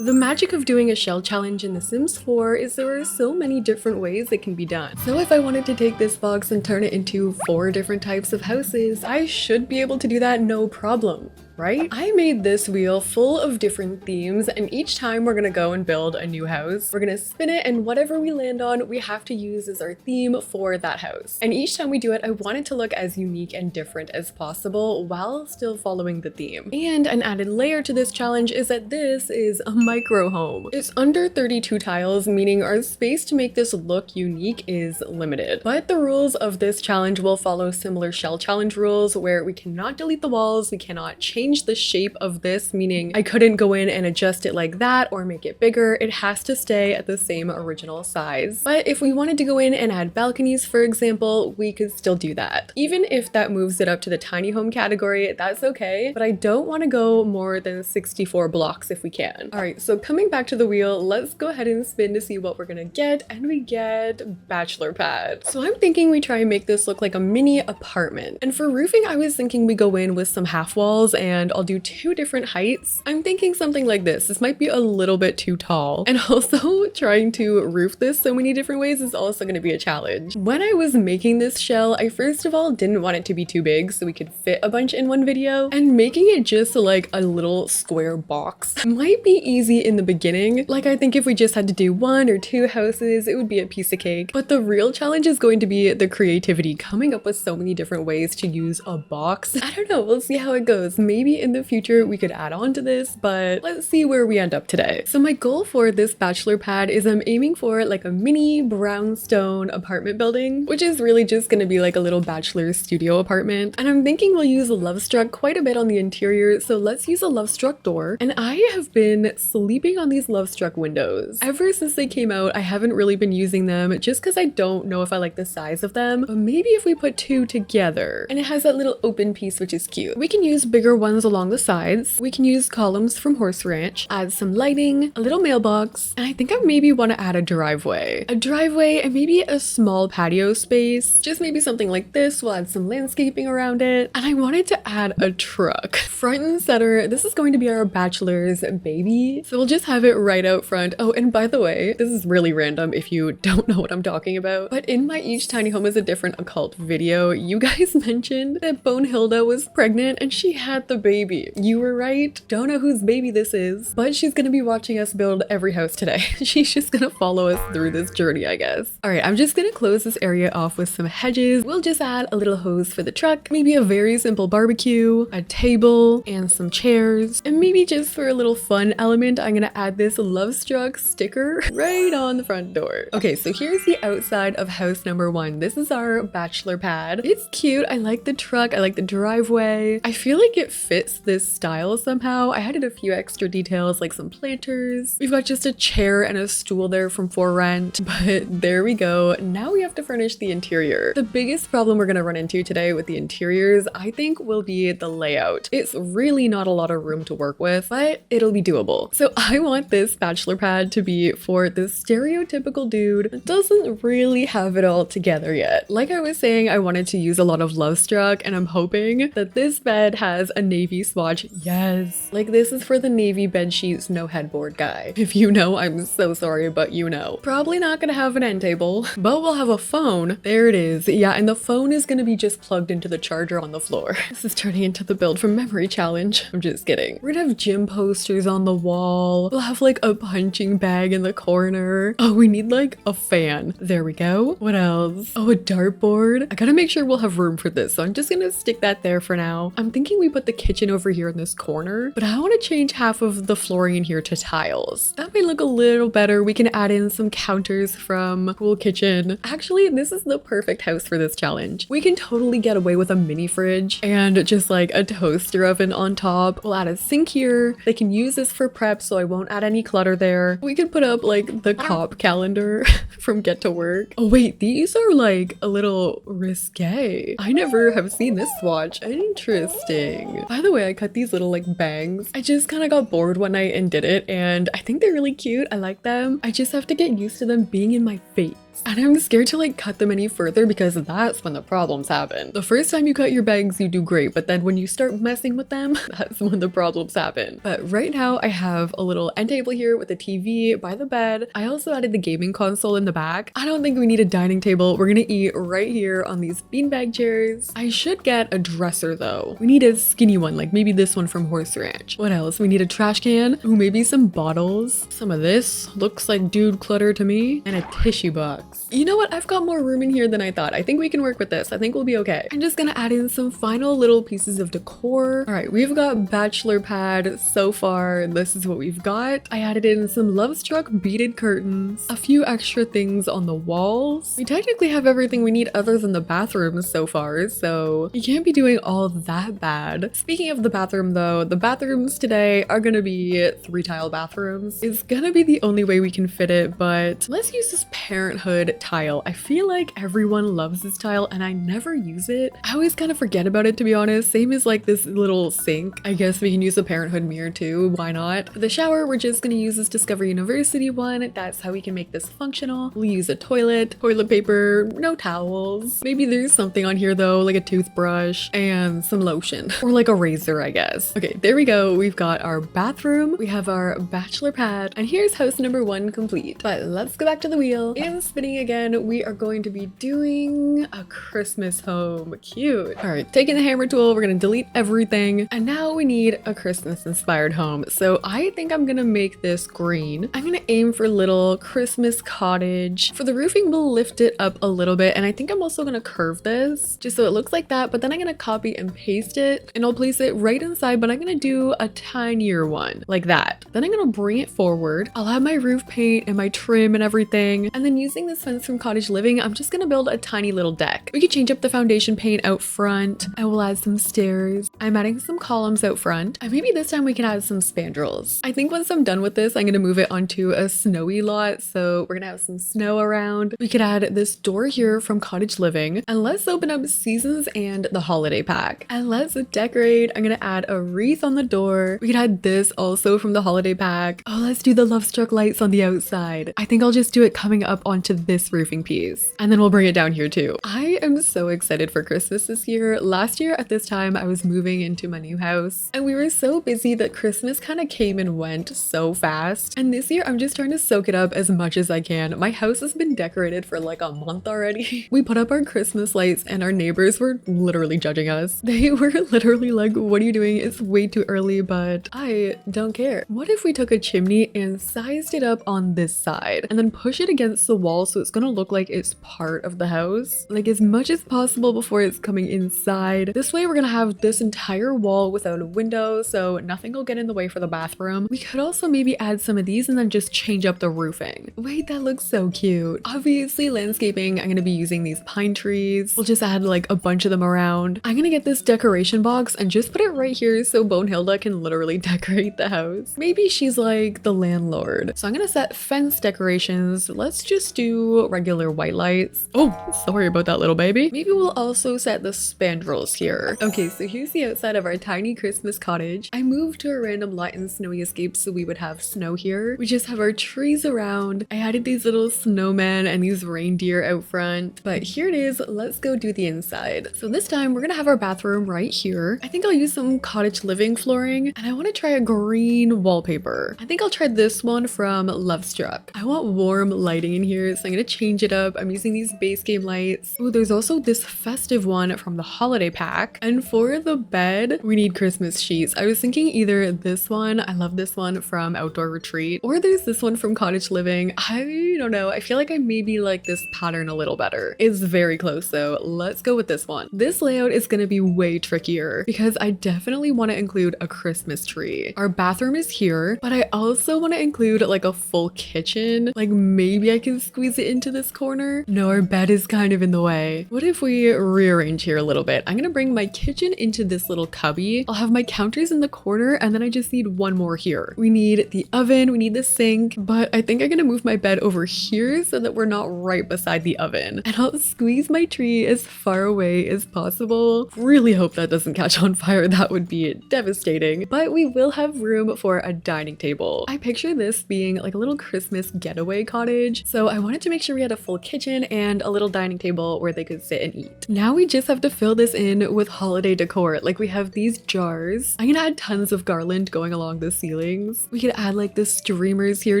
The magic of doing a shell challenge in The Sims 4 is there are so many different ways it can be done. So if I wanted to take this box and turn it into 4 different types of houses, I should be able to do that no problem. Right? I made this wheel full of different themes, and each time we're gonna go and build a new house, we're gonna spin it, and whatever we land on, we have to use as our theme for that house. And each time we do it, I want it to look as unique and different as possible while still following the theme. And an added layer to this challenge is that this is a micro home. It's under 32 tiles, meaning our space to make this look unique is limited. But the rules of this challenge will follow similar shell challenge rules where we cannot delete the walls, we cannot change the shape of this, meaning I couldn't go in and adjust it like that or make it bigger. It has to stay at the same original size. But if we wanted to go in and add balconies, for example, we could still do that. Even if that moves it up to the tiny home category, that's okay, but I don't want to go more than 64 blocks if we can. All right, so coming back to the wheel, let's go ahead and spin to see what we're gonna get, and we get Bachelor Pad. So I'm thinking we try and make this look like a mini apartment. And for roofing, I was thinking we go in with some half walls, and I'll do 2 different heights. I'm thinking something like this. This might be a little bit too tall. And also trying to roof this so many different ways is also going to be a challenge. When I was making this shell, I first of all didn't want it to be too big so we could fit a bunch in one video, and making it just like a little square box might be easy in the beginning. Like, I think if we just had to do 1 or 2 houses, it would be a piece of cake. But the real challenge is going to be the creativity, coming up with so many different ways to use a box. I don't know, we'll see how it goes. Maybe in the future we could add on to this, but let's see where we end up today. So my goal for this Bachelor Pad is I'm aiming for like a mini brownstone apartment building, which is really just going to be like a little bachelor studio apartment. And I'm thinking we'll use a Love Struck quite a bit on the interior, so let's use a Love Struck door. And I have been sleeping on these Love Struck windows. Ever since they came out, I haven't really been using them just because I don't know if I like the size of them, but maybe if we put 2 together, and it has that little open piece, which is cute. We can use bigger ones along the sides. We can use columns from Horse Ranch, add some lighting, a little mailbox, and I think I maybe want to add a driveway. A driveway and maybe a small patio space. Just maybe something like this. We'll add some landscaping around it. And I wanted to add a truck. Front and center, this is going to be our bachelor's baby. So we'll just have it right out front. Oh, and by the way, this is really random if you don't know what I'm talking about, but in my Each Tiny Home is a Different Occult video, you guys mentioned that Bonehilda was pregnant and she had the baby. You were right. Don't know whose baby this is, but she's gonna be watching us build every house today. She's just gonna follow us through this journey, I guess. All right, I'm just gonna close this area off with some hedges. We'll just add a little hose for the truck, maybe a very simple barbecue, a table, and some chairs. And maybe just for a little fun element, I'm gonna add this Love Struck sticker right on the front door. Okay, so here's the outside of house number 1. This is our Bachelor Pad. It's cute. I like the truck. I like the driveway. I feel like it fits this style somehow. I added a few extra details like some planters. We've got just a chair and a stool there from For Rent, but there we go. Now we have to furnish the interior. The biggest problem we're gonna run into today with the interiors, I think, will be the layout. It's really not a lot of room to work with, but it'll be doable. So I want this Bachelor Pad to be for the stereotypical dude that doesn't really have it all together yet. Like I was saying, I wanted to use a lot of Love Struck, and I'm hoping that this bed has a navy swatch. Yes, like this is for the navy bed sheets, no headboard guy. If you know, I'm so sorry, but you know. Probably not gonna have an end table, but we'll have a phone. There it is. Yeah, and the phone is gonna be just plugged into the charger on the floor. This is turning into the build from memory challenge. I'm just kidding. We're gonna have gym posters on the wall. We'll have like a punching bag in the corner. Oh, we need like a fan. There we go. What else? Oh, a dartboard. I gotta make sure we'll have room for this, so I'm just gonna stick that there for now. I'm thinking we put the kitchen over here in this corner, but I want to change half of the flooring in here to tiles. That may look a little better. We can add in some counters from Cool Kitchen. Actually, this is the perfect house for this challenge. We can totally get away with a mini fridge and just like a toaster oven on top. We'll add a sink here. They can use this for prep, so I won't add any clutter there. We could put up like the cop calendar from Get to Work. Oh wait, these are like a little risque. I never have seen this swatch. Interesting. By the way, I cut these little like bangs. I just kind of got bored one night and did it, and I think they're really cute. I like them. I just have to get used to them being in my face. bags. And I'm scared to like cut them any further because that's when the problems happen. The first time you cut your bags, you do great, but then when you start messing with them, that's when the problems happen. But right now I have a little end table here with a TV by the bed. I also added the gaming console in the back. I don't think we need a dining table. We're gonna eat right here on these beanbag chairs. I should get a dresser though. We need a skinny one, like maybe this one from Horse Ranch. What else? We need a trash can. Ooh, maybe some bottles. Some of this looks like dude clutter to me. And a tissue box. You know what? I've got more room in here than I thought. I think we can work with this. I think we'll be okay. I'm just gonna add in some final little pieces of decor. All right, we've got Bachelor Pad so far. This is what we've got. I added in some Love Struck beaded curtains, a few extra things on the walls. We technically have everything we need other than the bathrooms so far, so you can't be doing all that bad. Speaking of the bathroom though, the bathrooms today are gonna be 3-tile bathrooms. It's gonna be the only way we can fit it, but let's use this Parenthood tile. I feel like everyone loves this tile and I never use it. I always kind of forget about it, to be honest. Same as like this little sink. I guess we can use a Parenthood mirror too. Why not? For the shower, we're just gonna use this Discover University one. That's how we can make this functional. We'll use a toilet paper, no towels. Maybe there's something on here though, like a toothbrush and some lotion or like a razor, I guess. Okay, there we go. We've got our bathroom. We have our Bachelor Pad, and here's house number 1 complete. But let's go back to the wheel. And spinning again, we are going to be doing a Christmas home. Cute. All right, taking the hammer tool, we're gonna delete everything. And now we need a Christmas inspired home. So I think I'm gonna make this green. I'm gonna aim for little Christmas cottage. For the roofing, we'll lift it up a little bit. And I think I'm also gonna curve this just so it looks like that. But then I'm gonna copy and paste it and I'll place it right inside, but I'm gonna do a tinier one like that. Then I'm gonna bring it forward. I'll have my roof paint and my trim and everything. And then using this fence from Cottage Living, I'm just gonna build a tiny little deck. We could change up the foundation paint out front. I will add some stairs. I'm adding some columns out front. And maybe this time we can add some spandrels. I think once I'm done with this, I'm gonna move it onto a snowy lot. So we're gonna have some snow around. We could add this door here from Cottage Living. And let's open up Seasons and the Holiday Pack. And let's decorate. I'm gonna add a wreath on the door. We could add this also from the Holiday Pack. Oh, let's do the Love Struck lights on the outside. I think I'll just do it coming up onto this roofing piece. And then we'll bring it down here too. I am so excited for Christmas this year. Last year at this time, I was moving into my new house and we were so busy that Christmas kind of came and went so fast. And this year, I'm just trying to soak it up as much as I can. My house has been decorated for like a month already. We put up our Christmas lights and our neighbors were literally judging us. They were literally like, what are you doing? It's way too early, but I don't care. What if we took a chimney and sized it up on this side and then push it against the wall so it's gonna look like it's part of the house, like as much as possible before it's coming inside. This way we're gonna have this entire wall without a window, so nothing will get in the way for the bathroom. We could also maybe add some of these and then just change up the roofing. Wait, that looks so cute. Obviously landscaping, I'm gonna be using these pine trees. We'll just add like a bunch of them around. I'm gonna get this decoration box and just put it right here so Bonehilda can literally decorate the house. Maybe she's like the landlord. So I'm gonna set fence decorations. Let's just do regular white lights. Oh, sorry about that, little baby. Maybe we'll also set the spandrels here. Okay, so here's the outside of our tiny Christmas cottage. I moved to a random lot in Snowy Escape so we would have snow here. We just have our trees around. I added these little snowmen and these reindeer out front. But here it is. Let's go do the inside. So this time we're gonna have our bathroom right here. I think I'll use some Cottage Living flooring and I want to try a green wallpaper. I think I'll try this one from Love Struck. I want warm lighting in here, so I'm gonna change it up. I'm using these base game lights. Oh, there's also this festive one from the Holiday Pack. And for the bed, we need Christmas sheets. I was thinking either this one, I love this one from Outdoor Retreat, or there's this one from Cottage Living. I don't know. I feel like I maybe like this pattern a little better. It's very close though. Let's go with this one. This layout is gonna be way trickier because I definitely want to include a Christmas tree. Our bathroom is here, but I also want to include like a full kitchen. Like maybe I can squeeze it into this corner. No, our bed is kind of in the way. What if we rearrange here a little bit? I'm gonna bring my kitchen into this little cubby. I'll have my counters in the corner and then I just need one more here. We need the oven, we need the sink, but I think I'm gonna move my bed over here so that we're not right beside the oven. And I'll squeeze my tree as far away as possible. Really hope that doesn't catch on fire. That would be devastating. But we will have room for a dining table. I picture this being like a little Christmas getaway cottage. So I wanted to to make sure we had a full kitchen and a little dining table where they could sit and eat. Now we just have to fill this in with holiday decor. Like, we have these jars. I'm gonna add tons of garland going along the ceilings. We could add like the streamers here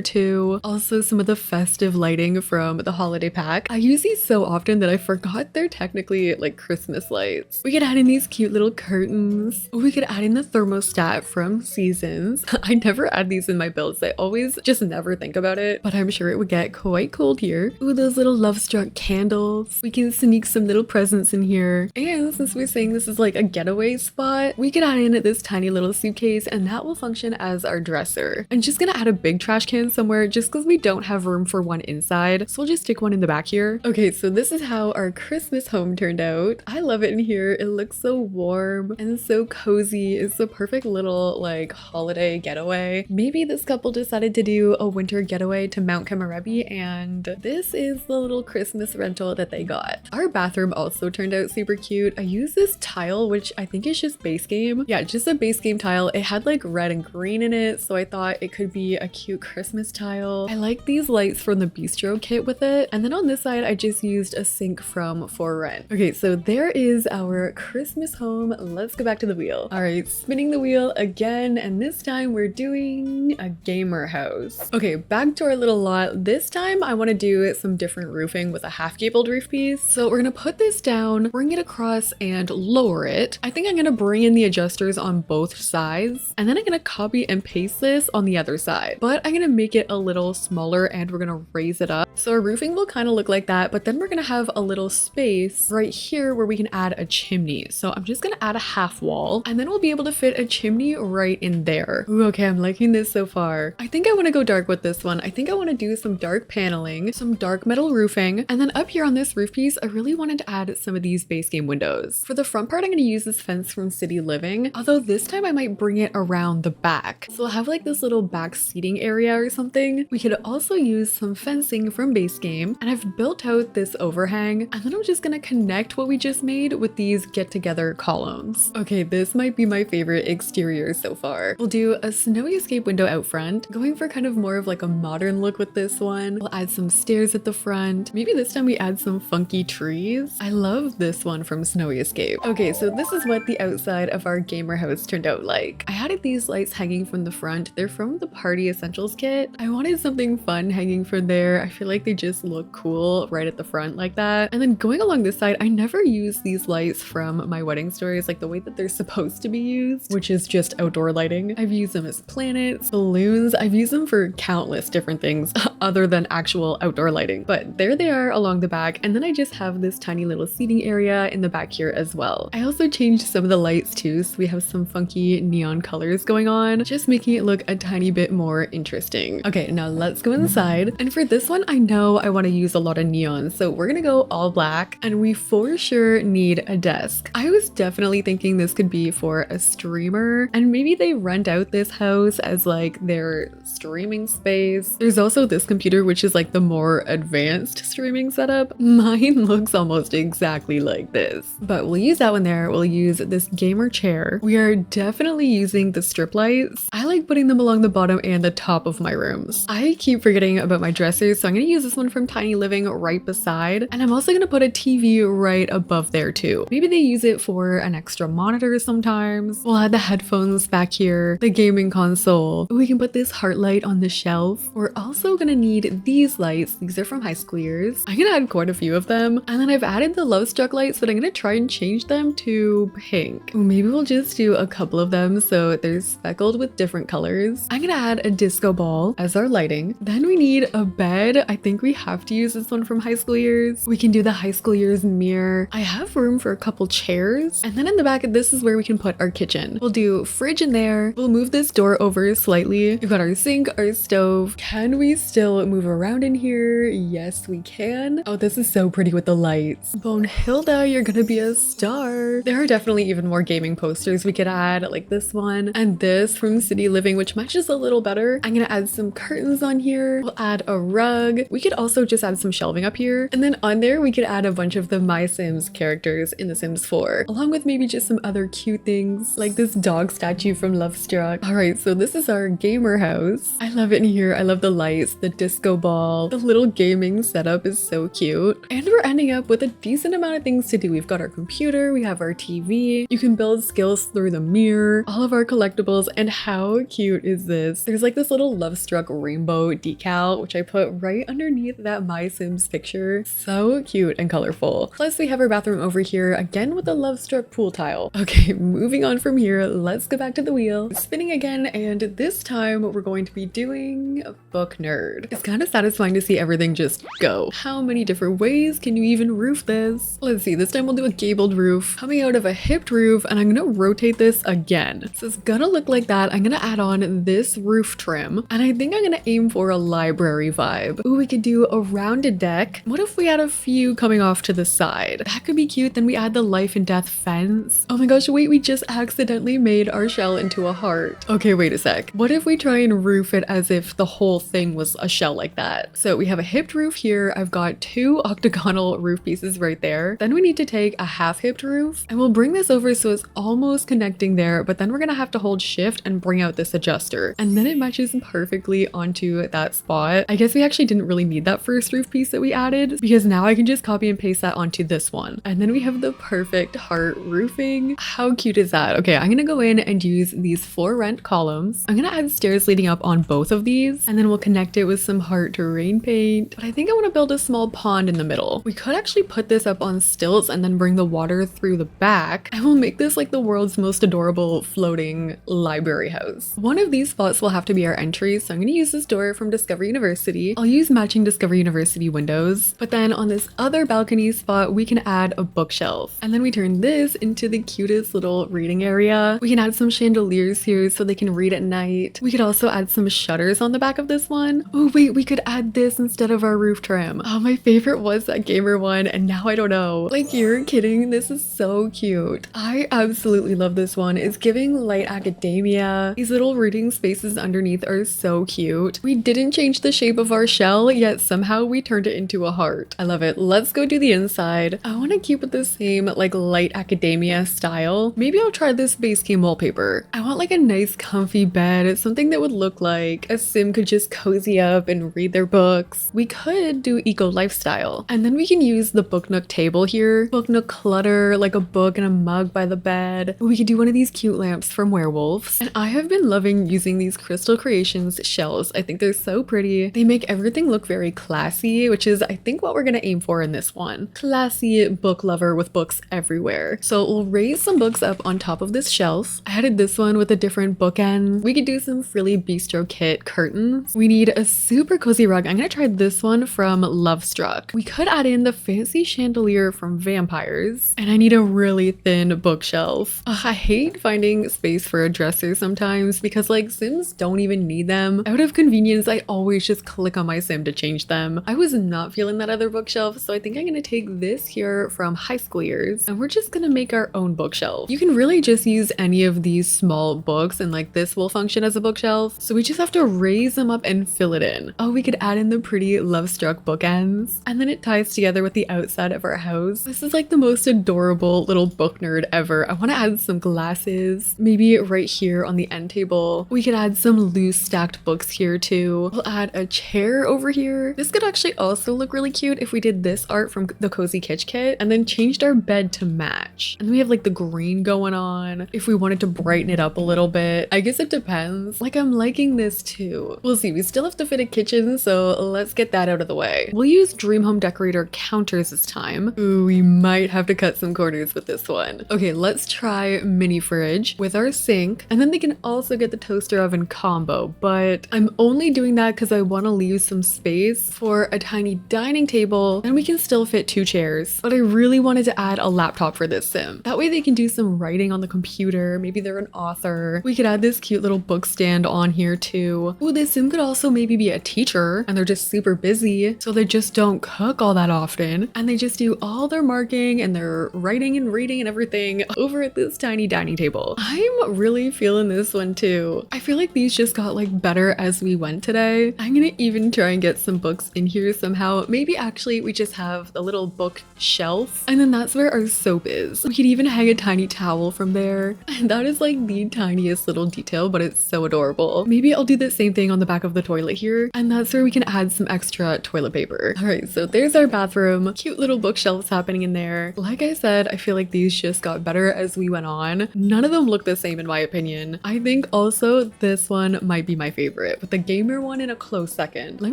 too. Also some of the festive lighting from the holiday pack. I use these so often that I forgot they're technically like Christmas lights. We could add in these cute little curtains. We could add in the thermostat from Seasons. I never add these in my builds. I always just never think about it, but I'm sure it would get quite cold here. Ooh, those little love struck candles. We can sneak some little presents in here. And since we're saying this is like a getaway spot, we could add in this tiny little suitcase and that will function as our dresser. I'm just gonna add a big trash can somewhere just because we don't have room for one inside. So we'll just stick one in the back here. Okay, so this is how our Christmas home turned out. I love it in here. It looks so warm and so cozy. It's the perfect little like holiday getaway. Maybe this couple decided to do a winter getaway to Mount Kamarebi, and this is the little Christmas rental that they got. Our bathroom also turned out super cute. I used this tile, which I think is just base game. Yeah, just a base game tile. It had like red and green in it, so I thought it could be a cute Christmas tile. I like these lights from the bistro kit with it. And then on this side, I just used a sink from For Rent. Okay, so there is our Christmas home. Let's go back to the wheel. All right, spinning the wheel again, and this time we're doing a gamer house. Okay, back to our little lot. This time I want to do some different roofing with a half-gabled roof piece. So we're gonna put this down, bring it across, and lower it. I think I'm gonna bring in the adjusters on both sides, and then I'm gonna copy and paste this on the other side. But I'm gonna make it a little smaller and we're gonna raise it up. So our roofing will kind of look like that, but then we're gonna have a little space right here where we can add a chimney. So I'm just gonna add a half wall, and then we'll be able to fit a chimney right in there. Ooh, okay, I'm liking this so far. I think I want to go dark with this one. I think I want to do some dark paneling, some dark metal roofing, and then up here on this roof piece, I really wanted to add some of these base game windows. For the front part, I'm going to use this fence from City Living, although this time I might bring it around the back. So we'll have like this little back seating area or something. We could also use some fencing from base game, and I've built out this overhang, and then I'm just going to connect what we just made with these get together columns. Okay, this might be my favorite exterior so far. We'll do a snowy escape window out front, going for kind of more of like a modern look with this one. We'll add some stairs at the front. Maybe this time we add some funky trees. I love this one from Snowy Escape. Okay, so this is what the outside of our gamer house turned out like. I added these lights hanging from the front. They're from the Party Essentials kit. I wanted something fun hanging from there. I feel like they just look cool right at the front like that. And then going along this side, I never use these lights from my wedding stories like the way that they're supposed to be used, which is just outdoor lighting. I've used them as planets, balloons. I've used them for countless different things other than actual outdoor lighting. But there they are along the back. And then I just have this tiny little seating area in the back here as well. I also changed some of the lights too, so we have some funky neon colors going on, just making it look a tiny bit more interesting. Okay, now let's go inside. And for this one, I know I want to use a lot of neon, so we're gonna go all black, and we for sure need a desk. I was definitely thinking this could be for a streamer, and maybe they rent out this house as like their streaming space. There's also this computer, which is like the more advanced streaming setup. Mine looks almost exactly like this, but we'll use that one there. We'll use this gamer chair. We are definitely using the strip lights. I like putting them along the bottom and the top of my rooms. I keep forgetting about my dressers, so I'm gonna use this one from Tiny Living right beside, and I'm also gonna put a TV right above there too. Maybe they use it for an extra monitor sometimes. We'll add the headphones back here, the gaming console. We can put this heart light on the shelf. We're also gonna need these lights. These are from High School Years. I'm gonna add quite a few of them, and then I've added the Love Struck lights, but I'm gonna try and change them to pink. Maybe we'll just do a couple of them so they're speckled with different colors. I'm gonna add a disco ball as our lighting. Then we need a bed. I think we have to use this one from High School Years. We can do the High School Years mirror. I have room for a couple chairs, and then in the back, this is where we can put our kitchen. We'll do fridge in there. We'll move this door over slightly. We've got our sink, our stove. Can we still move around in here? Yes, we can. Oh, this is so pretty with the lights. Bonehilda, you're gonna be a star. There are definitely even more gaming posters we could add, like this one and this from City Living, which matches a little better. I'm gonna add some curtains on here. We'll add a rug. We could also just add some shelving up here. And then on there, we could add a bunch of the My Sims characters in The Sims 4, along with maybe just some other cute things, like this dog statue from Love Struck. All right, so this is our gamer house. I love it in here. I love the lights, the disco ball, the little gaming setup is so cute. And we're ending up with a decent amount of things to do. We've got our computer, we have our TV, you can build skills through the mirror, all of our collectibles, and how cute is this? There's like this little Love Struck rainbow decal, which I put right underneath that My Sims picture. So cute and colorful. Plus we have our bathroom over here, again with the Love Struck pool tile. Okay, moving on from here, let's go back to the wheel. Spinning again, and this time we're going to be doing Book Nerd. It's kind of satisfying to see everything just go. How many different ways can you even roof this? Let's see, this time we'll do a gabled roof coming out of a hipped roof, and I'm gonna rotate this again. So it's gonna look like that. I'm gonna add on this roof trim, and I think I'm gonna aim for a library vibe. Ooh, we could do a rounded deck. What if we add a few coming off to the side? That could be cute. Then we add the life and death fence. Oh my gosh, wait, we just accidentally made our shell into a heart. Okay, wait a sec. What if we try and roof it as if the whole thing was a shell like that? So we have a hipped roof here. I've got 2 octagonal roof pieces right there. Then we need to take a half hipped roof, and we'll bring this over so it's almost connecting there, but then we're gonna have to hold shift and bring out this adjuster, and then it matches perfectly onto that spot. I guess we actually didn't really need that first roof piece that we added, because now I can just copy and paste that onto this one, and then we have the perfect heart roofing. How cute is that? Okay, I'm gonna go in and use these 4 rent columns. I'm gonna add stairs leading up on both of these, and then we'll connect it with some heart terrain paint. But I think I want to build a small pond in the middle. We could actually put this up on stilts and then bring the water through the back, and we'll make this like the world's most adorable floating library house. One of these spots will have to be our entry, so I'm gonna use this door from Discover University. I'll use matching Discover University windows, but then on this other balcony spot we can add a bookshelf, and then we turn this into the cutest little reading area. We can add some chandeliers here so they can read at night. We could also add some shutters on the back of this one. Oh wait, we could add this instead of our roof trim. Oh, my favorite was that gamer one, and now I don't know. Like, you're kidding, this is so cute. I absolutely love this one. It's giving light academia. These little reading spaces underneath are so cute. We didn't change the shape of our shell, yet somehow we turned it into a heart. I love it. Let's go do the inside. I want to keep with the same like light academia style. Maybe I'll try this base game wallpaper. I want like a nice comfy bed, something that would look like a sim could just cozy up and read their books. We could do eco lifestyle, and then we can use the book nook table here. Book nook clutter, like a book and a mug by the bed. We could do one of these cute lamps from Werewolves. And I have been loving using these Crystal Creations shells. I think they're so pretty. They make everything look very classy, which is I think what we're gonna aim for in this one. Classy book lover with books everywhere. So we'll raise some books up on top of this shelf. I added this one with a different bookend. We could do some frilly bistro kit curtains. We need a super cozy rug. I'm gonna try this one from Love Struck. We could add in the fancy chandelier from Vampires, and I need a really thin bookshelf. Ugh, I hate finding space for a dresser sometimes because like Sims don't even need them. Out of convenience, I always just click on my Sim to change them. I was not feeling that other bookshelf, so I think I'm gonna take this here from High School Years, and we're just gonna make our own bookshelf. You can really just use any of these small books, and like this will function as a bookshelf, so we just have to raise them up and fill it in. Oh, we could add in the pretty Love Struck bookends, and then it ties together with the outside of our house. This is like the most adorable little book nerd ever. I want to add some glasses, maybe right here on the end table. We could add some loose stacked books here too. We'll add a chair over here. This could actually also look really cute if we did this art from the Cozy Kitsch kit and then changed our bed to match. And then we have like the green going on if we wanted to brighten it up a little bit. I guess it depends. Like, I'm liking this too. We'll see. We still have to fit a kitchen, so let's get that out of the way. We'll use Dream Home Decorator counters this time. Ooh, we might have to cut some corners with this one. Okay, let's try mini fridge with our sink, and then they can also get the toaster oven combo, but I'm only doing that because I want to leave some space for a tiny dining table, and we can still fit 2 chairs. But I really wanted to add a laptop for this sim. That way they can do some writing on the computer. Maybe they're an author. We could add this cute little book stand on here too. Ooh, this sim could also maybe be a teacher, and they're just super busy, so they just don't cook all that often, and they just do all their marking and their writing and reading and everything over at this tiny dining table. I'm really feeling this one too. I feel like these just got like better as we went today. I'm gonna even try and get some books in here somehow. Maybe actually we just have a little book shelf, and then that's where our soap is. We could even hang a tiny towel from there. And that is like the tiniest little detail, but it's so adorable. Maybe I'll do the same thing on the back of the toilet here, and that's where we can add some extra toilet paper. All right, so there's our bathroom. Cute little bookshelves happening in there. Like I said, I feel like these just got better as we went on. None of them look the same in my opinion. I think also this one might be my favorite, with the gamer one in a close second. Let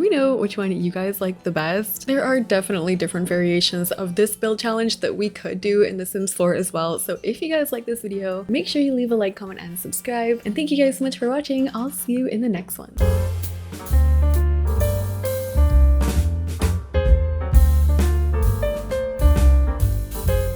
me know which one you guys like the best. There are definitely different variations of this build challenge that we could do in the Sims 4 as well. So if you guys like this video, make sure you leave a like, comment, and subscribe. And thank you guys so much for watching. I'll see you in the next one.